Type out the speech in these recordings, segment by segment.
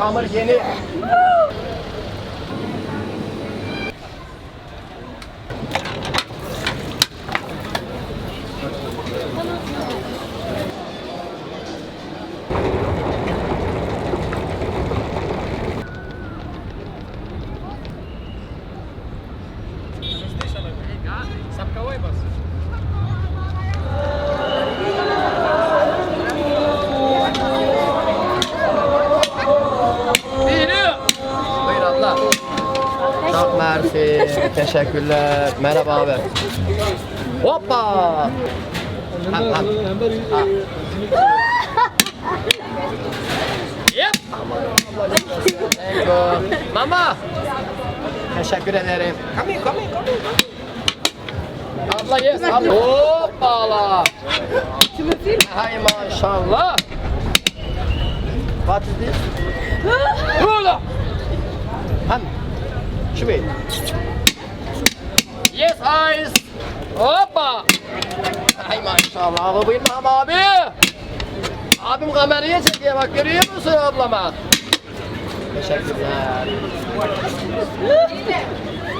çamur yeni. Buyur abla. Çok mersi. Teşekkürler. Merhaba abi. Hoppa. Yep. Thank you. Mama. Teşekkür ederim. Come in, come in, come in. Abla yes, abla. Hoppala. Hay maşallah. What is this? Hula. Han. Şu bey. Yes eyes. Hoppa. Hay maşallah. Abi bilmem abi. Abim kameraya çekiyor bak görüyor musun ablama? Teşekkürler.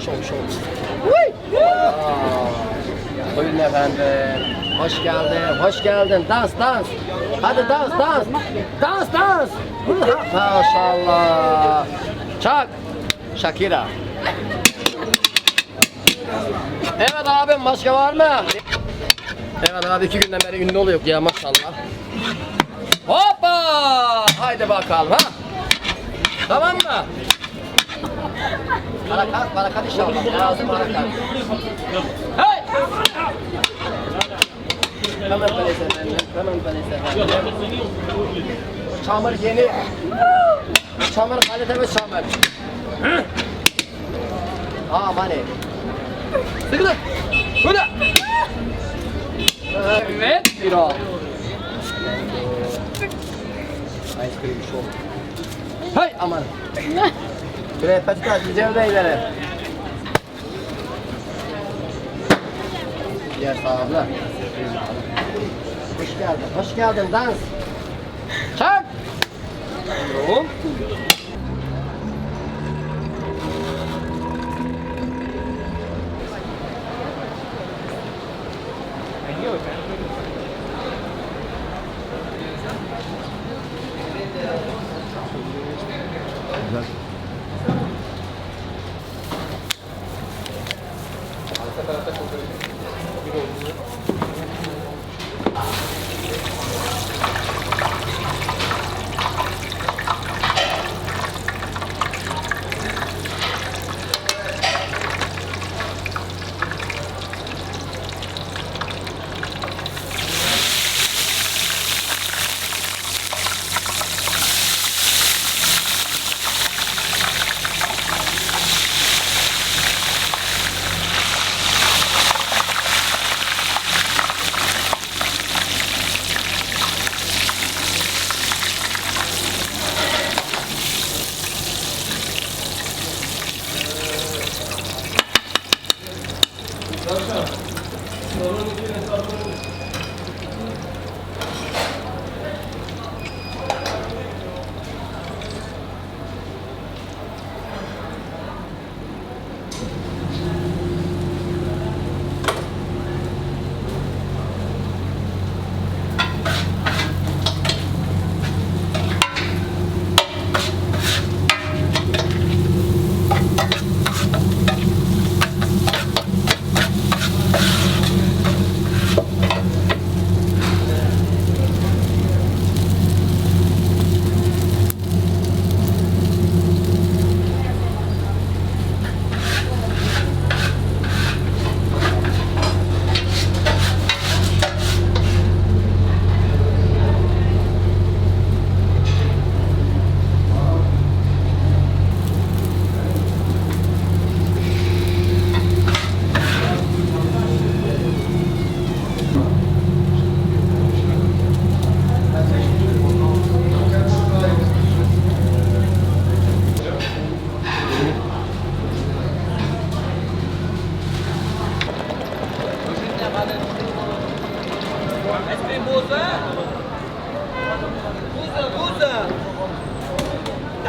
Şov. Buyurun efendim. Hoş geldin, hoş geldin. Dans. Hadi dans. Dans. Maşallah. Çak. Shakira. Evet abim başka var mı? Evet abi 2 günden beri ünlü oluyor ya maşallah. Hoppa! Haydi bakalım ha. Tamam mı? Barakat inşallah. Lazım barakat. Hey! Hemen palese efendim. Çamur yeni. Çamur kalitemiz çamur. Mani. Sıkılın. Burada. Evet. Bir al. Ice cream shop. Hay aman. Şuraya patika diyeceğim de ileri. Gel sağ abla. Hoş geldin dans. Çak. Yorum. Güzel.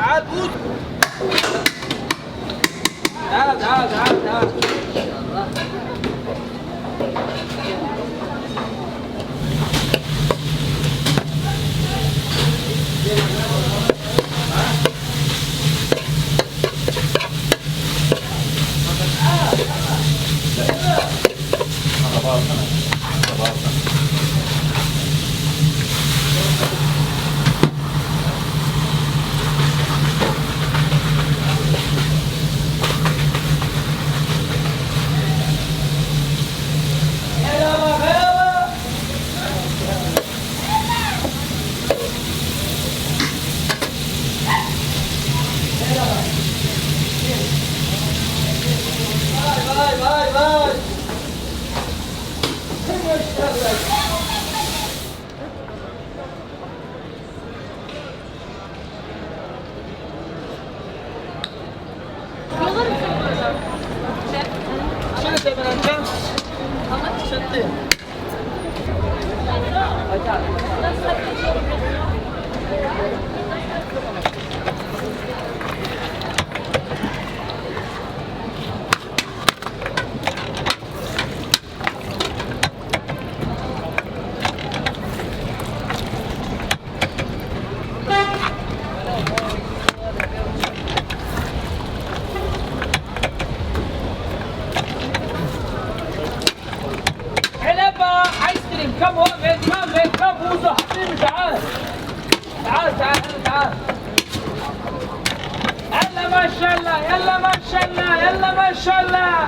تعال بوس. تعال تعال تعال تعال. كم هو كم بوزة حبيبي تعال تعال تعال تعال. يلا ما شاء الله يلا ما شاء الله يلا ما شاء الله.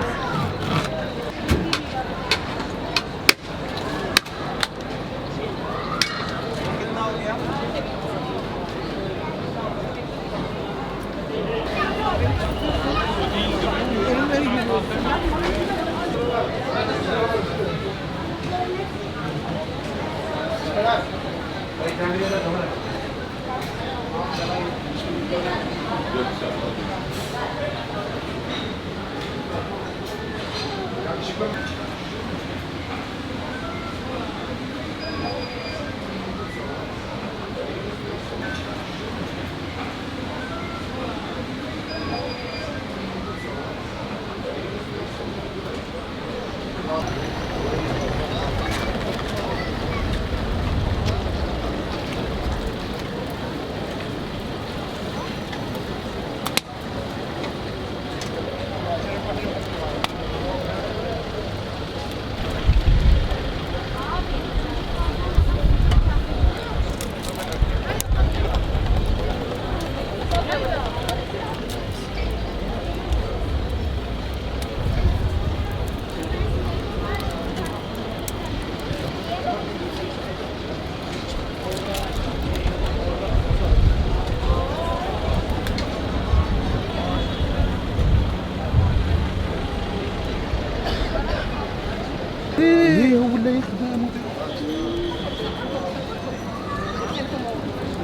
ليه هو اللي يخدم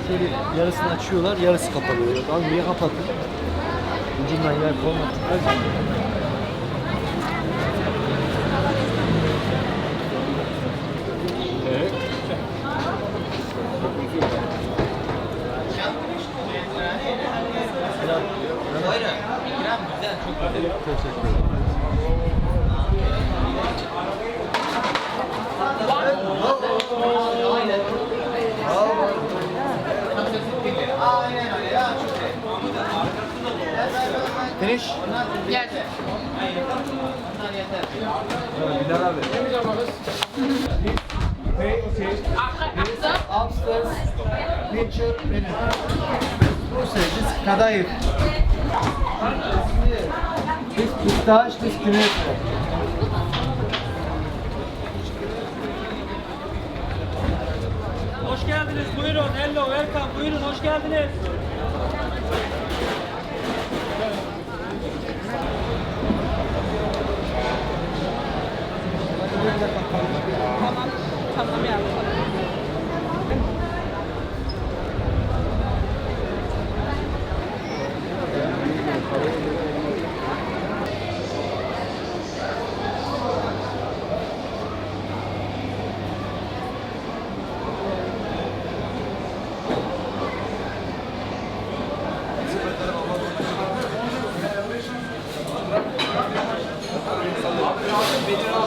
şöyle yarısını açıyorlar, yarısı kapanıyor. Tamam niye kapatın? Ucundan yer koymak. Evet. Teşekkür ederim. Finish. Yes. Bilal abi. Upstairs. Picture benim. This kadayıf. This pistache, this künefe. Hoş geldiniz. Buyurun. Hello, welcome. Buyurun. Hoş geldiniz. Tamam. Tamam yavrum. Güzel.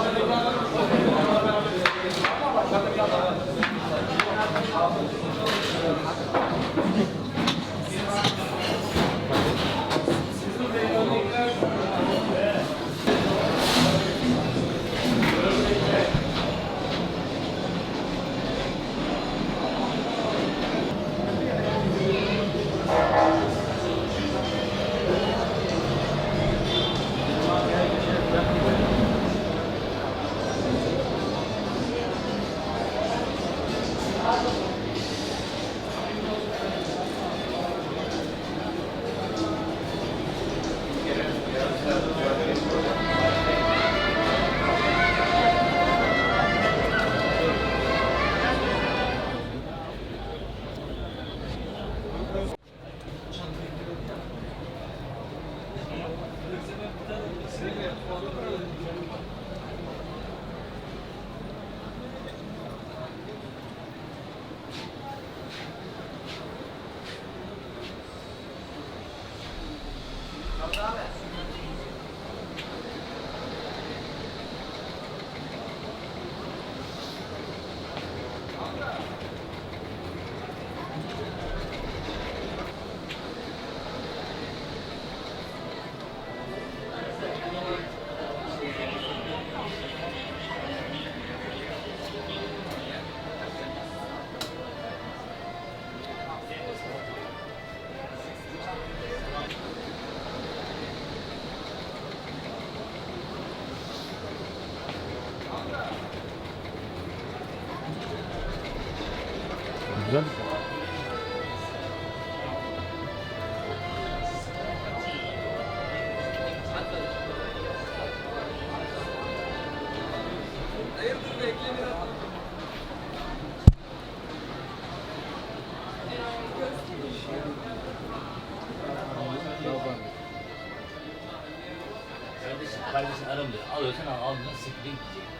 Kardeşim aramıyor. Alıyorsan al, almıyorsan siktir gidecek.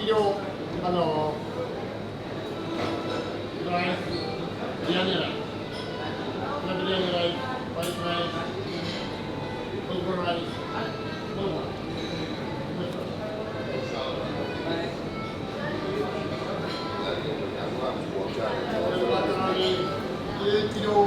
Io, allora, rice, biryani rice, biryani rice, white rice, bulgur rice, bulgur. Ye kilo.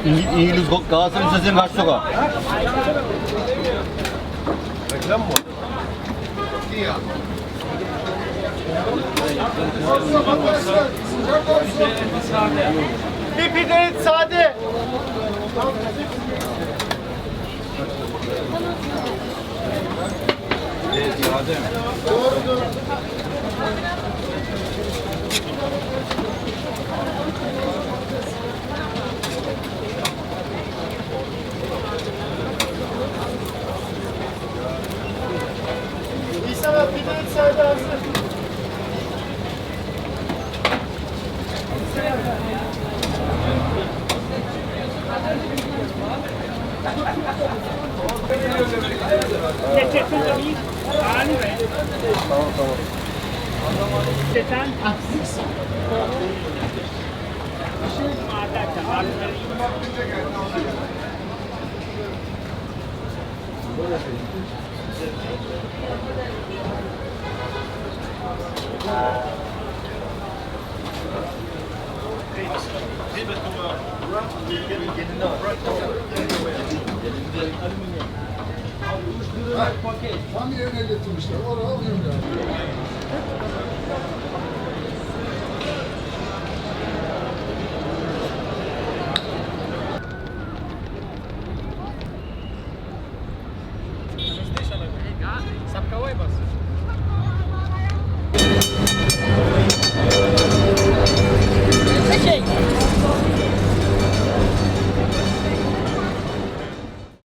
İngiliz Galatasaray Lisesi'nin karşı sokağı. Bir pide sade. İsa abi pide sade hazır. Tam yerine getirmişler. Oraya alıyorum yani.